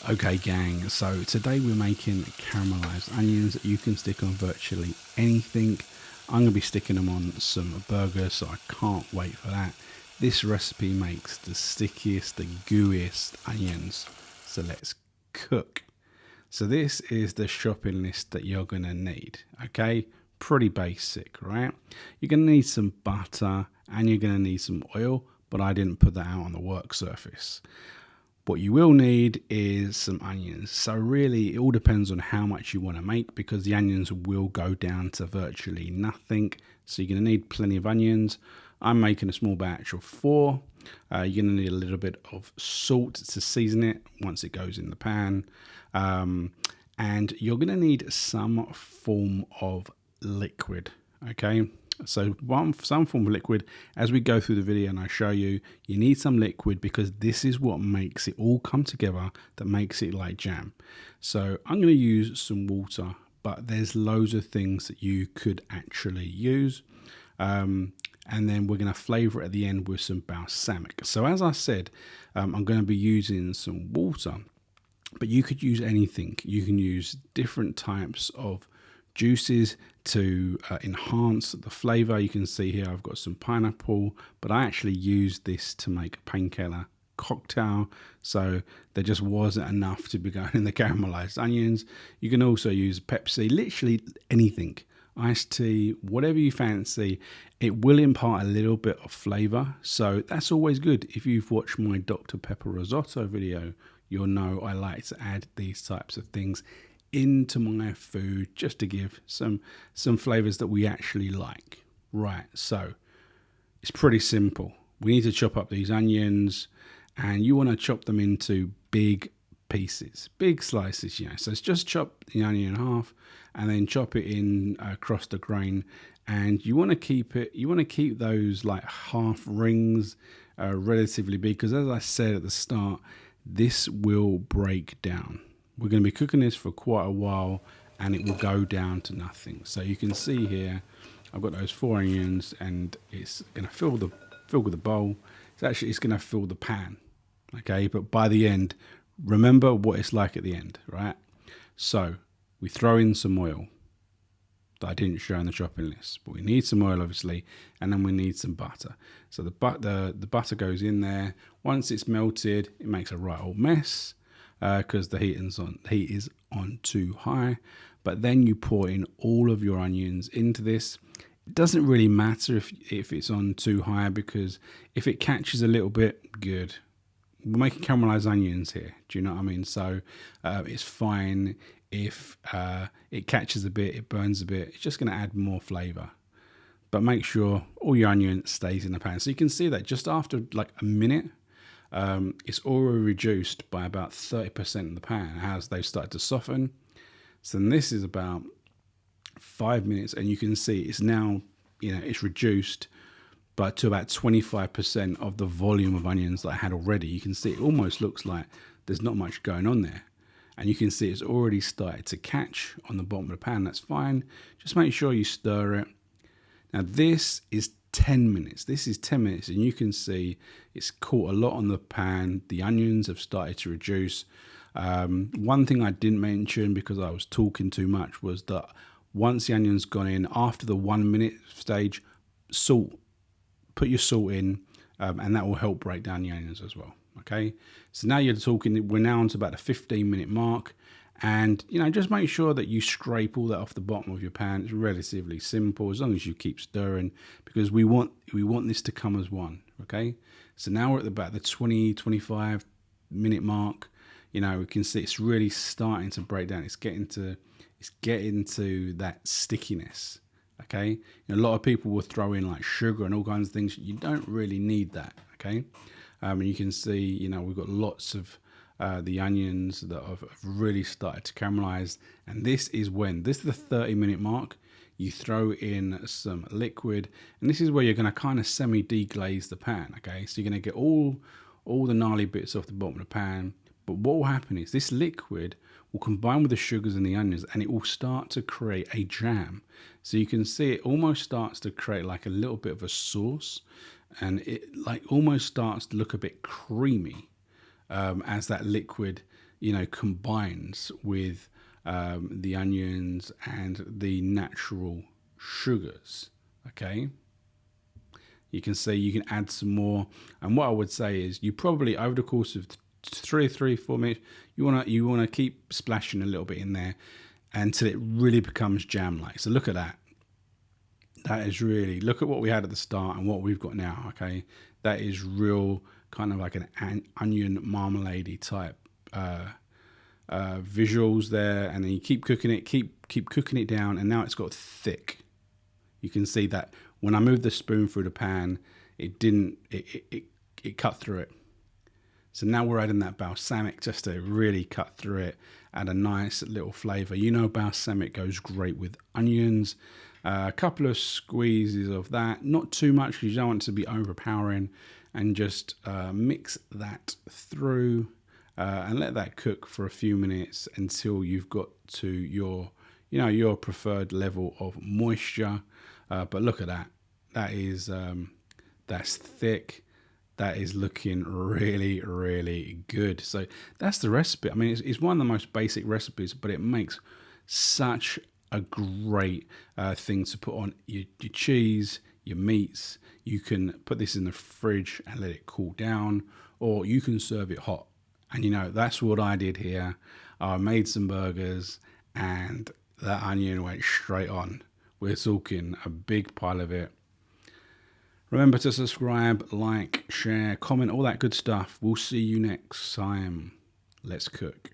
Okay gang, so today we're making caramelized onions that you can stick on virtually anything. I'm going to be sticking them on some burgers, so I can't wait for that. This recipe makes the stickiest, the gooeyest onions. So let's cook. So this is the shopping list that you're going to need, okay? Pretty basic, right? You're going to need some butter and you're going to need some oil, but I didn't put that out on the work surface. What you will need is some onions. So really it all depends on how much you want to make, because the onions will go down to virtually nothing. So you're going to need plenty of onions. I'm making a small batch of 4. You're going to need a little bit of salt to season it once it goes in the pan. And you're going to need some form of liquid, okay? So some form of liquid. As we go through the video and I show you, you need some liquid because this is what makes it all come together, that makes it like jam. So I'm going to use some water, but there's loads of things that you could actually use. And then we're going to flavor it at the end with some balsamic. So as I said, I'm going to be using some water, but you could use anything. You can use different types of juices to enhance the flavor. You can see here I've got some pineapple, but I actually used this to make a painkiller cocktail, so there just wasn't enough to be going in the caramelized onions. You can also use Pepsi, literally anything, iced tea, whatever you fancy. It will impart a little bit of flavor, so that's always good. If you've watched my Dr. Pepper risotto video, you'll know I like to add these types of things into my food just to give some flavors that we actually like. Right, so it's pretty simple. We need to chop up these onions, and you want to chop them into big pieces, big slices, you know. So it's just chop the onion in half and then chop it in across the grain. And you want to keep those like half rings relatively big, because as I said at the start, this will break down. We're going to be cooking this for quite a while and it will go down to nothing. So you can see here I've got those 4 onions and it's going to fill the bowl. It's going to fill the pan, okay? But by the end, remember what it's like at the end, right? So we throw in some oil that I didn't show in the shopping list, but we need some oil obviously, and then we need some butter. So the butter goes in there. Once it's melted, it makes a right old mess because the heat is on too high. But then you pour in all of your onions into this. It doesn't really matter if it's on too high, because if it catches a little bit, good. We're making caramelized onions here. Do you know what I mean? So it's fine if it catches a bit, it burns a bit. It's just going to add more flavor. But make sure all your onion stays in the pan. So you can see that just after like a minute, it's already reduced by about 30% in the pan as they've started to soften. So then this is about 5 minutes, and you can see it's now, it's reduced but to about 25% of the volume of onions that I had already. You can see it almost looks like there's not much going on there. And you can see it's already started to catch on the bottom of the pan. That's fine. Just make sure you stir it. Now this is 10 minutes. This is 10 minutes, and you can see it's caught a lot on the pan. The onions have started to reduce. One thing I didn't mention because I was talking too much was that once the onions gone in, after the 1 minute stage, salt. Put your salt in, and that will help break down the onions as well. Okay, so now you're talking, we're now on to about the 15-minute mark, and just make sure that you scrape all that off the bottom of your pan. It's relatively simple as long as you keep stirring, because we want this to come as one. Okay, so now we're at about the 20-25 minute mark. We can see it's really starting to break down. It's getting to that stickiness. Okay, a lot of people will throw in like sugar and all kinds of things. You don't really need that. Okay, and you can see, we've got lots of the onions that have really started to caramelize. And this is the 30-minute mark. You throw in some liquid, and this is where you're going to kind of semi-deglaze the pan. Okay, so you're going to get all the gnarly bits off the bottom of the pan. But what will happen is this liquid will combine with the sugars and the onions, and it will start to create a jam. So you can see it almost starts to create like a little bit of a sauce, and it like almost starts to look a bit creamy as that liquid combines with the onions and the natural sugars. Okay, you can see you can add some more, and what I would say is you probably over the course of 4 minutes you want to keep splashing a little bit in there until it really becomes jam like. So look at that. That is really, look at what we had at the start and what we've got now. Okay, that is real kind of like an onion marmalade type visuals there, and then you keep cooking it, keep cooking it down, and now it's got thick. You can see that when I moved the spoon through the pan, it didn't, it cut through it. So now we're adding that balsamic just to really cut through it, add a nice little flavor. Balsamic goes great with onions. A couple of squeezes of that, not too much because you don't want it to be overpowering, and just mix that through and let that cook for a few minutes until you've got to your preferred level of moisture. But look at that. That's thick. That is looking really, really good. So that's the recipe. I mean, it's one of the most basic recipes, but it makes such a great thing to put on your cheese, your meats. You can put this in the fridge and let it cool down, or you can serve it hot. And that's what I did here. I made some burgers and that onion went straight on. We're talking a big pile of it. Remember to subscribe, like, share, comment, all that good stuff. We'll see you next time. Let's cook.